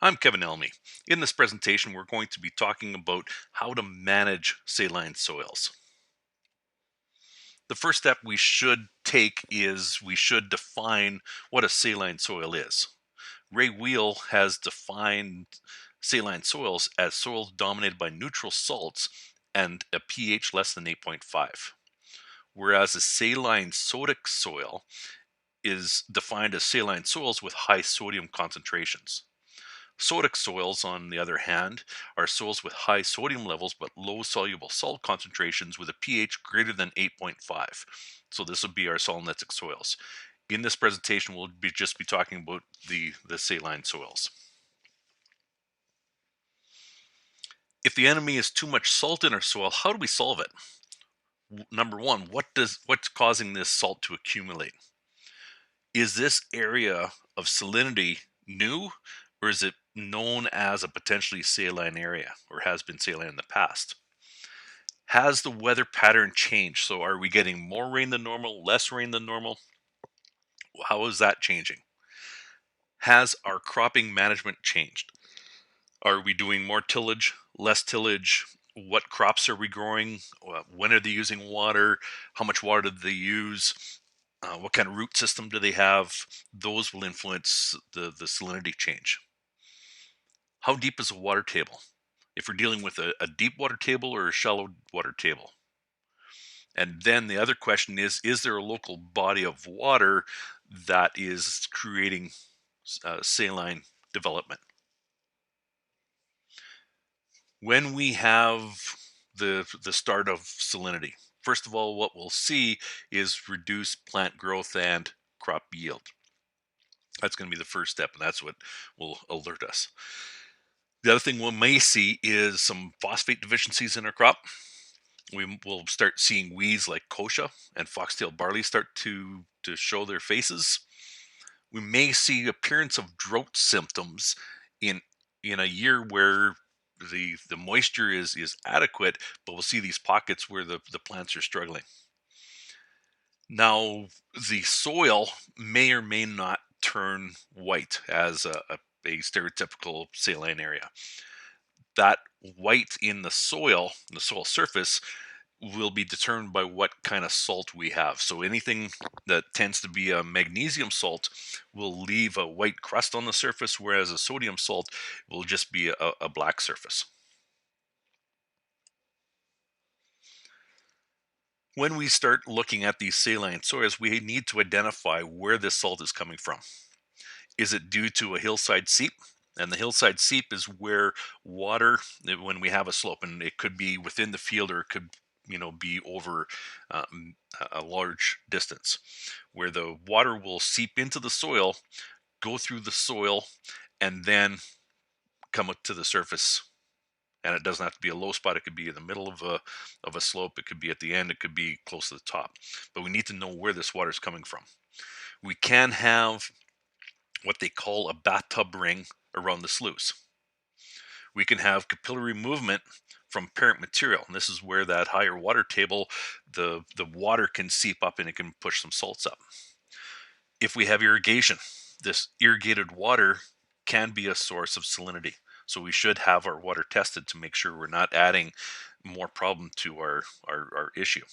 I'm Kevin Elmy. In this presentation, we're going to be talking about how to manage saline soils. The first step we should take is we should define what a saline soil is. Ray Wheel has defined saline soils as soils dominated by neutral salts and a pH less than 8.5, whereas a saline sodic soil is defined as saline soils with high sodium concentrations. Sodic soils, on the other hand, are soils with high sodium levels but low soluble salt concentrations with a pH greater than 8.5. So this would be our salinitic soils. In this presentation, we'll just be talking about the saline soils. If the enemy is too much salt in our soil, how do we solve it? Number one, what's causing this salt to accumulate? Is this area of salinity new, or is it known as a potentially saline area, or has been saline in the past? Has the weather pattern changed? So are we getting more rain than normal, less rain than normal? How is that changing? Has our cropping management changed? Are we doing more tillage, less tillage? What crops are we growing? When are they using water? How much water do they use? What kind of root system do they have? Those will influence the salinity change. How deep is a water table? If we're dealing with a deep water table or a shallow water table. And then the other question is there a local body of water that is creating saline development? When we have the start of salinity, first of all, what we'll see is reduced plant growth and crop yield. That's going to be the first step, and that's what will alert us. The other thing we may see is some phosphate deficiencies in our crop. We will start seeing weeds like kochia and foxtail barley start to show their faces. We may see appearance of drought symptoms in in a year where the moisture is adequate, but we'll see these pockets where the plants are struggling. Now, the soil may or may not turn white as a stereotypical saline area. That white in the soil surface, will be determined by what kind of salt we have. So anything that tends to be a magnesium salt will leave a white crust on the surface, whereas a sodium salt will just be a black surface. When we start looking at these saline soils, we need to identify where this salt is coming from. Is it due to a hillside seep? And the hillside seep is where water, when we have a slope, and it could be within the field or it could, be over a large distance, where the water will seep into the soil, go through the soil, and then come up to the surface. And it doesn't have to be a low spot. It could be in the middle of a slope. It could be at the end. It could be close to the top. But we need to know where this water is coming from. We can have what they call a bathtub ring around the sluice. We can have capillary movement from parent material, and this is where that higher water table, the water can seep up and it can push some salts up. If we have irrigation, this irrigated water can be a source of salinity. So we should have our water tested to make sure we're not adding more problem to our issue.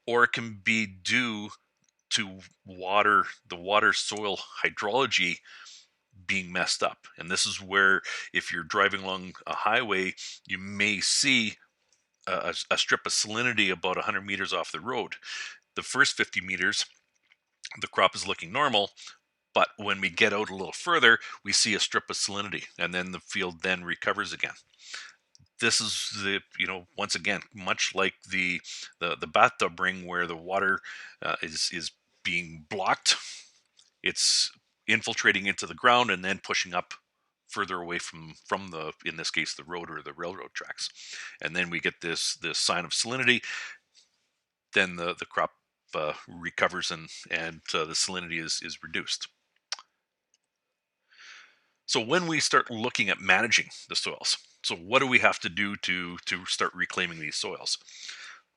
Or it can be due to the water soil hydrology being messed up. And this is where, if you're driving along a highway, you may see a strip of salinity about 100 meters off the road. The first 50 meters, the crop is looking normal. But when we get out a little further, we see a strip of salinity, and then the field then recovers again. This is once again, much like the bathtub ring where the water is being blocked. It's infiltrating into the ground and then pushing up further away from the, in this case, the road or the railroad tracks. And then we get this sign of salinity. Then the crop recovers, and the salinity is reduced. So when we start looking at managing the soils, so what do we have to do to start reclaiming these soils?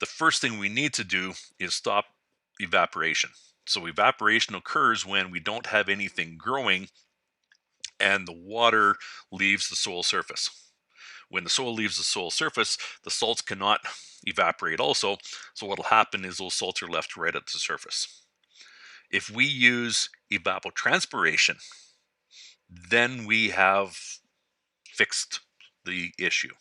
The first thing we need to do is stop evaporation. So evaporation occurs when we don't have anything growing and the water leaves the soil surface. When the soil leaves the soil surface, the salts cannot evaporate also, so what will happen is those salts are left right at the surface. If we use evapotranspiration, then we have fixed the issue.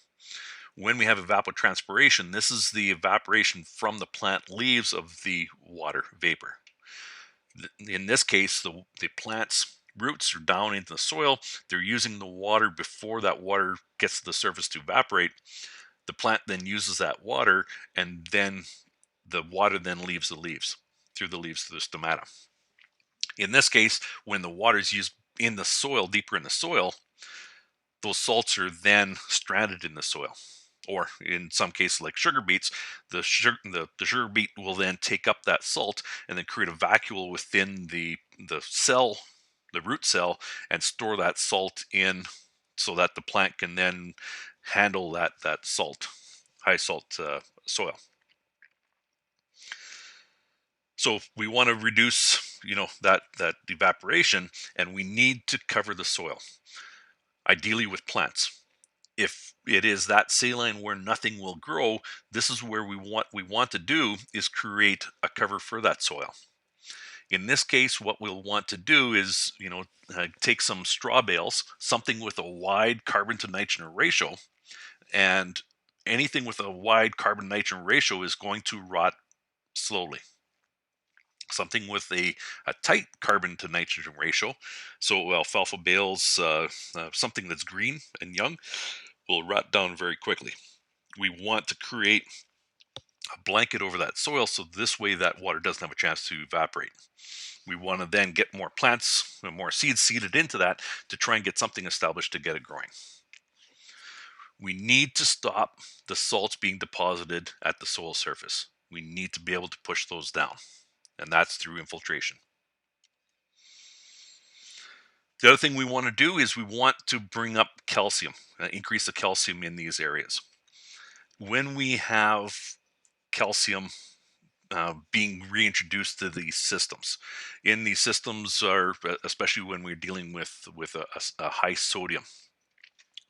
When we have evapotranspiration, this is the evaporation from the plant leaves of the water vapor. In this case, the plant's roots are down into the soil. They're using the water before that water gets to the surface to evaporate. The plant then uses that water, and then the water then leaves the leaves through the leaves to the stomata. In this case, when the water is used in the soil, deeper in the soil, those salts are then stranded in the soil. Or in some cases, like sugar beets, the sugar beet will then take up that salt and then create a vacuole within the cell, the root cell, and store that salt in, so that the plant can then handle that salt, high salt soil. So we want to reduce, that evaporation, and we need to cover the soil, ideally with plants. If it is that saline where nothing will grow, this is where we want to do is create a cover for that soil. In this case, what we'll want to do is, take some straw bales, something with a wide carbon to nitrogen ratio, and anything with a wide carbon nitrogen ratio is going to rot slowly. Something with a tight carbon to nitrogen ratio, so alfalfa bales, something that's green and young, will rot down very quickly. We want to create a blanket over that soil, so this way that water doesn't have a chance to evaporate. We want to then get more plants, more seeds seeded into that to try and get something established to get it growing. We need to stop the salts being deposited at the soil surface. We need to be able to push those down, and that's through infiltration. The other thing we want to do is we want to bring up calcium, increase the calcium in these areas. When we have calcium being reintroduced to these systems, in these systems are, especially when we're dealing with a high sodium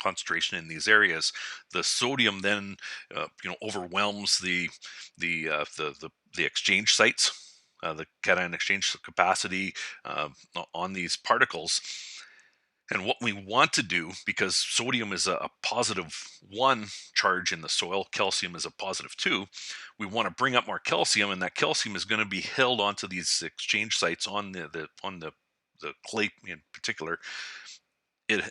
concentration in these areas, the sodium then overwhelms the exchange sites, the cation exchange capacity on these particles. And what we want to do, because sodium is a positive 1 charge in the soil, calcium is a positive 2, we want to bring up more calcium, and that calcium is going to be held onto these exchange sites on the clay in particular. It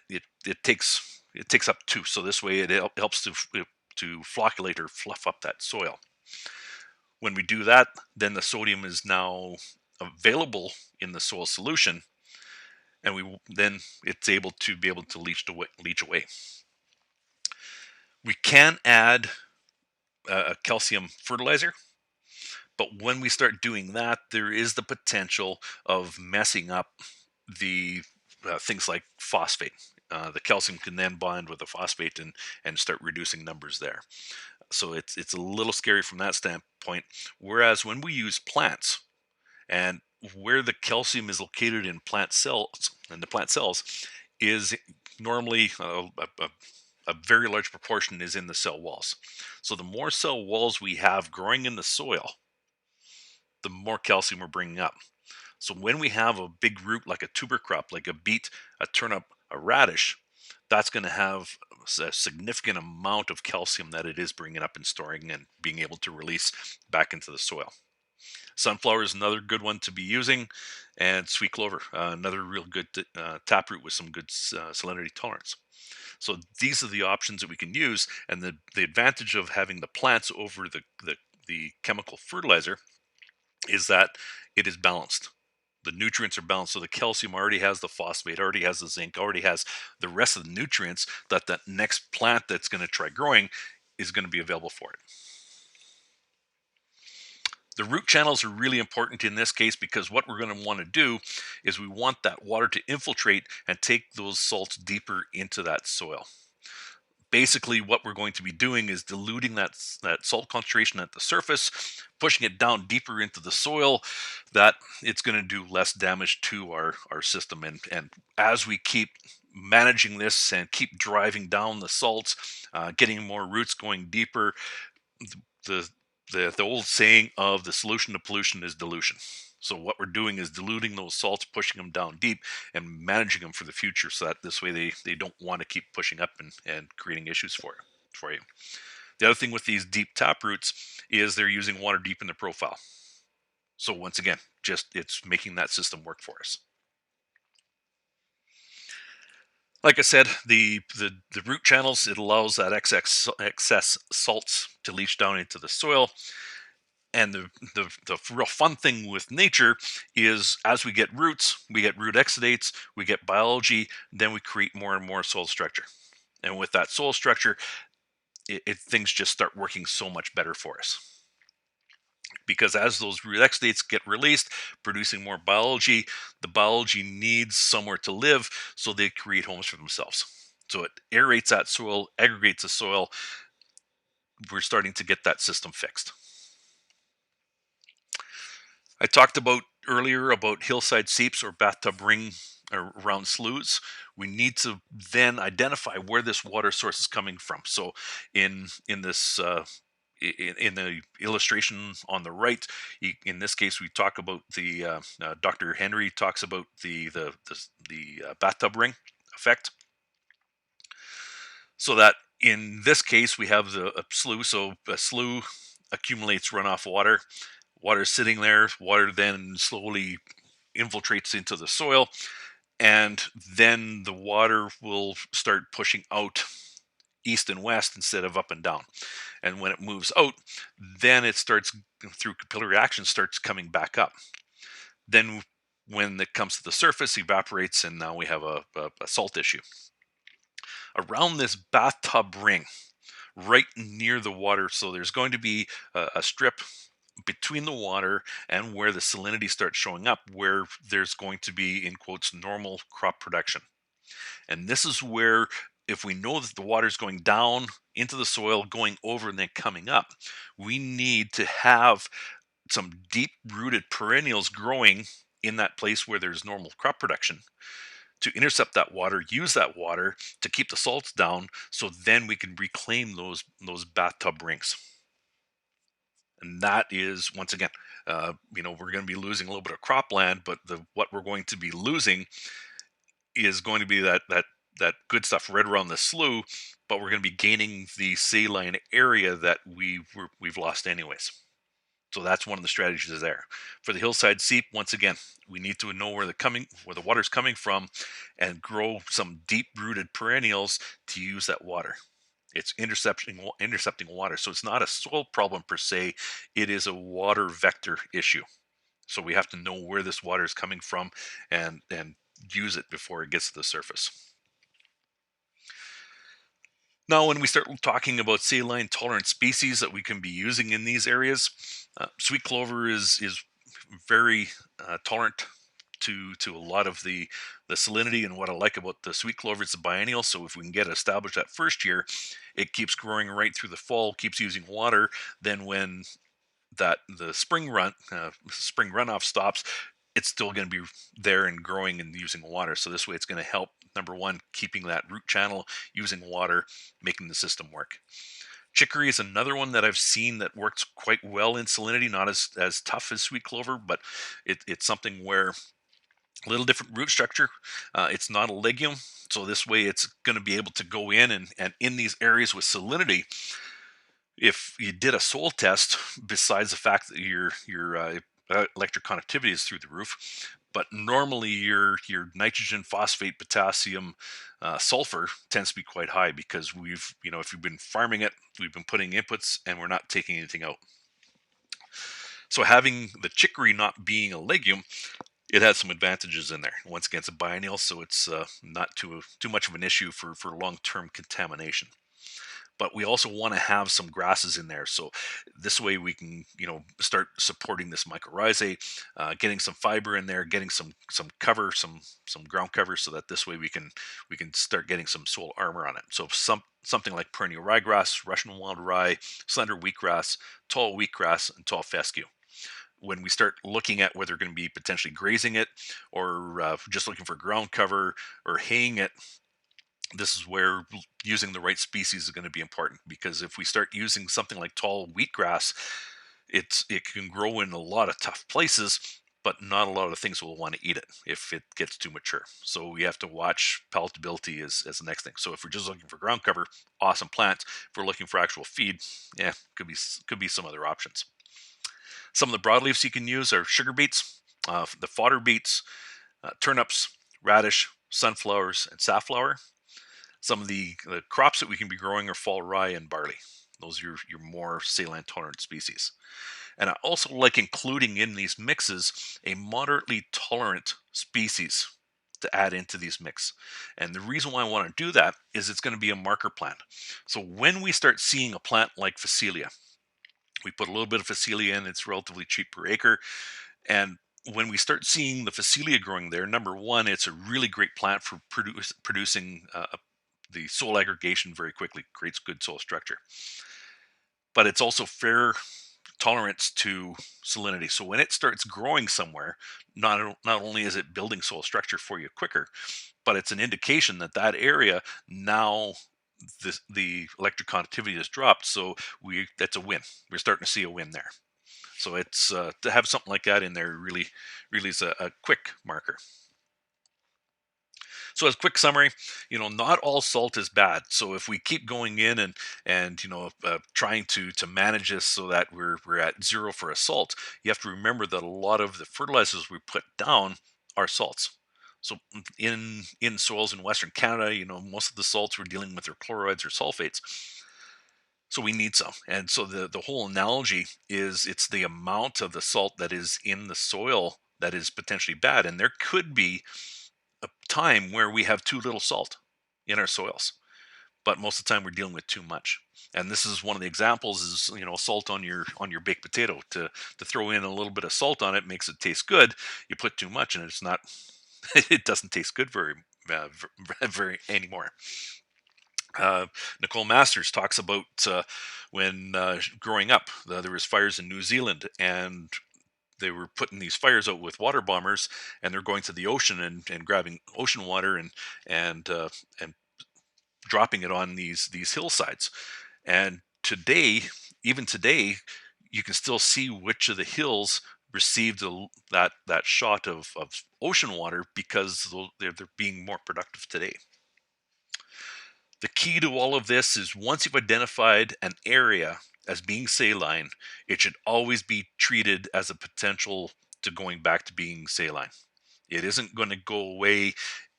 takes up 2, so this way it helps to flocculate or fluff up that soil. When we do that, then the sodium is now available in the soil solution, and then it's able to leach away. We can add a calcium fertilizer, but when we start doing that, there is the potential of messing up the things like phosphate. The calcium can then bond with the phosphate and start reducing numbers there. So it's a little scary from that standpoint. Whereas when we use plants, and where the calcium is located in plant cells, and the plant cells is normally a very large proportion is in the cell walls. So the more cell walls we have growing in the soil, the more calcium we're bringing up. So when we have a big root like a tuber crop, like a beet, a turnip, a radish, that's going to have a significant amount of calcium that it is bringing up and storing and being able to release back into the soil. Sunflower is another good one to be using, and sweet clover, another real good taproot with some good salinity tolerance. So these are the options that we can use, and the advantage of having the plants over the chemical fertilizer is that it is balanced. The nutrients are balanced, so the calcium already has the phosphate, already has the zinc, already has the rest of the nutrients that next plant that's going to try growing is going to be available for it. The root channels are really important in this case, because what we're going to want to do is we want that water to infiltrate and take those salts deeper into that soil. Basically, what we're going to be doing is diluting that salt concentration at the surface, pushing it down deeper into the soil, that it's going to do less damage to our system. And as we keep managing this and keep driving down the salts, getting more roots going deeper. The, the old saying of the solution to pollution is dilution. So what we're doing is diluting those salts, pushing them down deep, and managing them for the future, so that this way they don't want to keep pushing up and creating issues for you. The other thing with these deep tap roots is they're using water deep in the profile. So once again, just it's making that system work for us. Like I said, the root channels, it allows that excess salts to leach down into the soil. And the real fun thing with nature is, as we get roots, we get root exudates, we get biology, then we create more and more soil structure. And with that soil structure, things just start working so much better for us. Because as those root exudates get released, producing more biology, the biology needs somewhere to live, so they create homes for themselves. So it aerates that soil, aggregates the soil. We're starting to get that system fixed. I talked about earlier about hillside seeps or bathtub ring around sloughs. We need to then identify where this water source is coming from. So in this in the illustration on the right, in this case, we talk about the Dr. Henry talks about the bathtub ring effect. So that in this case, we have a slough. So a slough accumulates runoff water. Water is sitting there. Water then slowly infiltrates into the soil, and then the water will start pushing out east and west instead of up and down. And when it moves out, then it starts, through capillary action, starts coming back up. Then when it comes to the surface, evaporates, and now we have a salt issue. Around this bathtub ring, right near the water, so there's going to be a strip between the water and where the salinity starts showing up, where there's going to be, in quotes, normal crop production. And this is where, if we know that the water is going down into the soil, going over, and then coming up, we need to have some deep rooted perennials growing in that place where there's normal crop production to intercept that water, use that water to keep the salts down, so then we can reclaim those bathtub rings. And that is, once again, we're going to be losing a little bit of cropland, but what we're going to be losing is going to be that good stuff right around the slough, but we're going to be gaining the saline area that we've lost anyways. So that's one of the strategies there. For the hillside seep, once again, we need to know where the water's coming from, and grow some deep rooted perennials to use that water. It's intercepting water. So it's not a soil problem per se, it is a water vector issue. So we have to know where this water is coming from, and use it before it gets to the surface. Now, when we start talking about saline tolerant species that we can be using in these areas, sweet clover is very tolerant to a lot of the salinity. And what I like about the sweet clover, it's a biennial. So if we can get it established that first year, it keeps growing right through the fall, keeps using water. Then when the spring runoff stops, it's still going to be there and growing and using water. So this way, it's going to help, number one, keeping that root channel, using water, making the system work. Chicory is another one that I've seen that works quite well in salinity, not as tough as sweet clover, but it's something where a little different root structure. It's not a legume, so this way it's going to be able to go in, and in these areas with salinity, if you did a soil test, besides the fact that your electric conductivity is through the roof, but normally your nitrogen, phosphate, potassium, sulfur tends to be quite high, because if you've been farming it, we've been putting inputs and we're not taking anything out. So having the chicory not being a legume, it has some advantages in there. Once again, it's a biennial, so it's not too much of an issue for long-term contamination. But we also want to have some grasses in there, so this way we can start supporting this mycorrhizae, getting some fiber in there, getting some cover, some ground cover, so that this way we can start getting some soil armor on it. So something like perennial ryegrass, Russian wild rye, slender wheatgrass, tall wheatgrass, and tall fescue. When we start looking at whether we're going to be potentially grazing it, or just looking for ground cover or haying it, This is where using the right species is going to be important, because if we start using something like tall wheatgrass, it can grow in a lot of tough places, but not a lot of things will want to eat it if it gets too mature. So we have to watch palatability as the next thing. So if we're just looking for ground cover, awesome plant. If we're looking for actual feed, yeah, could be some other options. Some of the broadleafs you can use are sugar beets, the fodder beets, turnips, radish, sunflowers, and safflower. Some of the crops that we can be growing are fall rye and barley. Those are your more saline tolerant species. And I also like including in these mixes a moderately tolerant species to add into these mix. And the reason why I want to do that is it's going to be a marker plant. So when we start seeing a plant like Phacelia, we put a little bit of Phacelia in, it's relatively cheap per acre. And when we start seeing the Phacelia growing there, number one, it's a really great plant for producing the soil aggregation very quickly, creates good soil structure. But it's also fair tolerance to salinity. So when it starts growing somewhere, not only is it building soil structure for you quicker, but it's an indication that that area now the electric conductivity has dropped. So we that's a win. We're starting to see a win there. So it's to have something like that in there really is a quick marker. So as quick summary, not all salt is bad. So if we keep going in and trying to manage this so that we're at zero for a salt, you have to remember that a lot of the fertilizers we put down are salts. So in soils in Western Canada, most of the salts we're dealing with are chlorides or sulfates. So we need some. And so the whole analogy is it's the amount of the salt that is in the soil that is potentially bad. And there could be a time where we have too little salt in our soils, but most of the time we're dealing with too much. And this is one of the examples is salt on your baked potato. To throw in a little bit of salt on it makes it taste good. You put too much and it's not it doesn't taste good very anymore. Nicole Masters talks about when growing up, there was fires in New Zealand, and they were putting these fires out with water bombers, and they're going to the ocean and grabbing ocean water and dropping it on these hillsides. And even today, you can still see which of the hills received that shot of ocean water because they're being more productive today. The key to all of this is once you've identified an area as being saline, it should always be treated as a potential to going back to being saline. It isn't going to go away.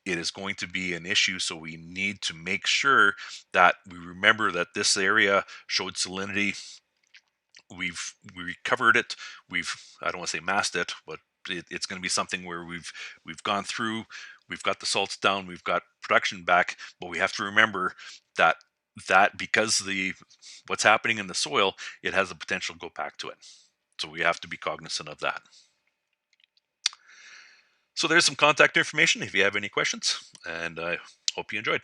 It is going to be an issue. So we need to make sure that we remember that this area showed salinity. We recovered it. I don't want to say masked it, but it's going to be something where we've gone through. We've got the salts down. We've got production back, but we have to remember that because the what's happening in the soil, it has the potential to go back to it. So we have to be cognizant of that. So there's some contact information if you have any questions, and I hope you enjoyed.